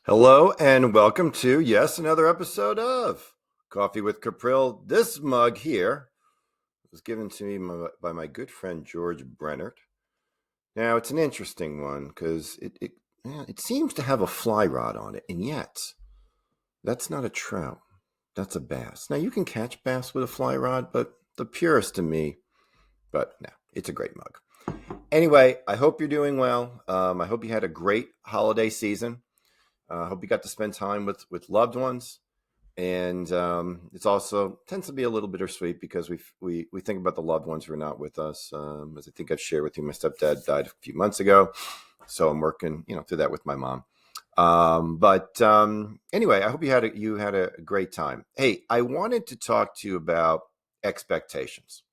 Hello and welcome to, yes, another episode of Coffee with Capril. This mug here was given to me by my good friend George Brennert. Now, it's an interesting one because it seems to have a fly rod on it, and yet that's not a trout. That's a bass. Now, you can catch bass with a fly rod, but the purest to me, but no, it's a great mug. Anyway, I hope you're doing well. I hope you had a great holiday season. I hope you got to spend time with loved ones, and it's also tends to be a little bittersweet because we think about the loved ones who are not with us. As I think I've shared with you, my stepdad died a few months ago, so I'm working through that with my mom. But anyway, I hope you had a great time. Hey, I wanted to talk to you about expectations.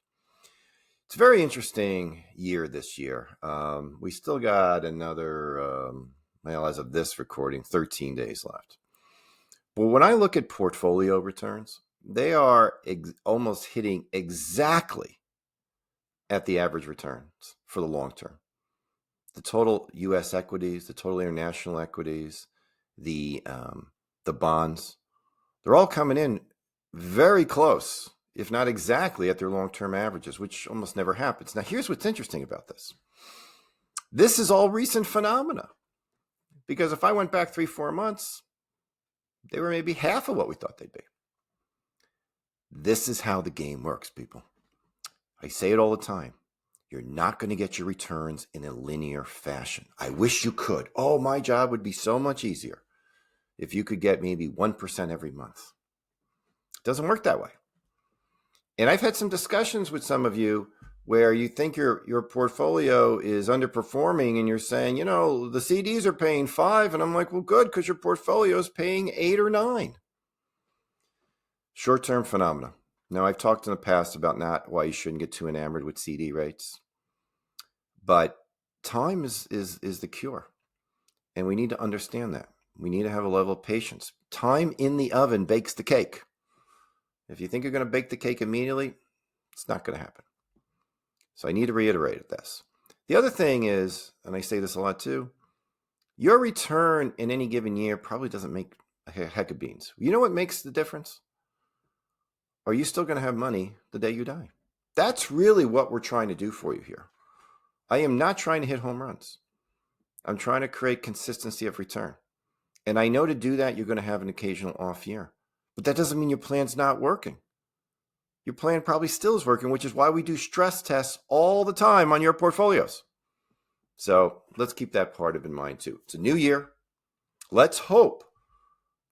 It's a very interesting year this year. We still got another, well, as of this recording, 13 days left. But when I look at portfolio returns, they are almost hitting exactly at the average returns for the long term. The total U.S. equities, the total international equities, the bonds, they're all coming in very close, if not exactly at their long-term averages, which almost never happens. Now, here's what's interesting about this. This is all recent phenomena, because if I went back 3-4 months, they were maybe half of what we thought they'd be. This is how the game works, people. I say it all the time. You're not going to get your returns in a linear fashion. I wish you could. Oh, my job would be so much easier if you could get maybe 1% every month. It doesn't work that way. And I've had some discussions with some of you where you think your portfolio is underperforming and you're saying, the CDs are paying 5. And I'm like, well, good, because your portfolio is paying 8 or 9. Short-term phenomena. Now, I've talked in the past about not why you shouldn't get too enamored with CD rates. But time is the cure. And we need to understand that. We need to have a level of patience. Time in the oven bakes the cake. If you think you're going to bake the cake immediately, it's not going to happen. So I need to reiterate this. The other thing is, and I say this a lot too, your return in any given year probably doesn't make a heck of beans. You know what makes the difference? Are you still going to have money the day you die? That's really what we're trying to do for you here. I am not trying to hit home runs. I'm trying to create consistency of return. And I know to do that, you're going to have an occasional off year. But that doesn't mean your plan's not working. Your plan probably still is working, which is why we do stress tests all the time on your portfolios. So let's keep that part of in mind too. It's a new year. Let's hope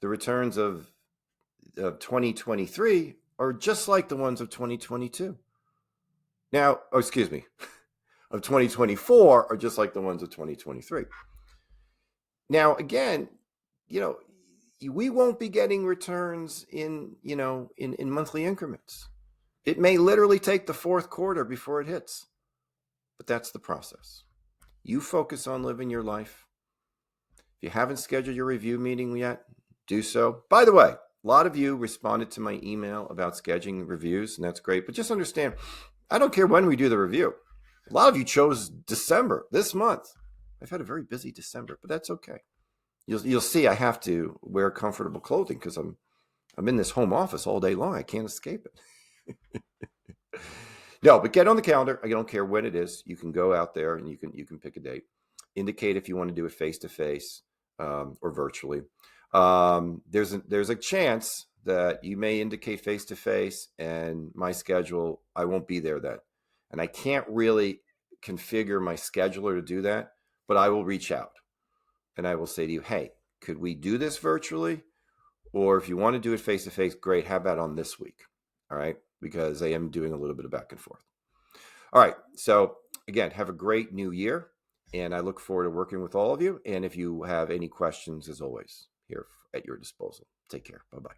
the returns of 2023 are just like the ones of 2022. Now, excuse me, of 2024 are just like the ones of 2023. Now, again, we won't be getting returns in monthly increments. It may literally take the fourth quarter before it hits, but that's the process. You focus on living your life. If you haven't scheduled your review meeting yet, do so. By the way, a lot of you responded to my email about scheduling reviews, and that's great. But just understand, I don't care when we do the review. A lot of you chose December, this month. I've had a very busy December, but that's okay. You'll see I have to wear comfortable clothing because I'm in this home office all day long. I can't escape it. No, but get on the calendar. I don't care when it is. You can go out there and you can pick a date. Indicate if you want to do it face-to-face or virtually. There's a chance that you may indicate face-to-face, and my schedule, I won't be there then. And I can't really configure my scheduler to do that, but I will reach out. And I will say to you, hey, could we do this virtually? Or if you want to do it face-to-face, great. How about on this week? All right. Because I am doing a little bit of back and forth. All right. So again, have a great new year. And I look forward to working with all of you. And if you have any questions, as always, here at your disposal. Take care. Bye-bye.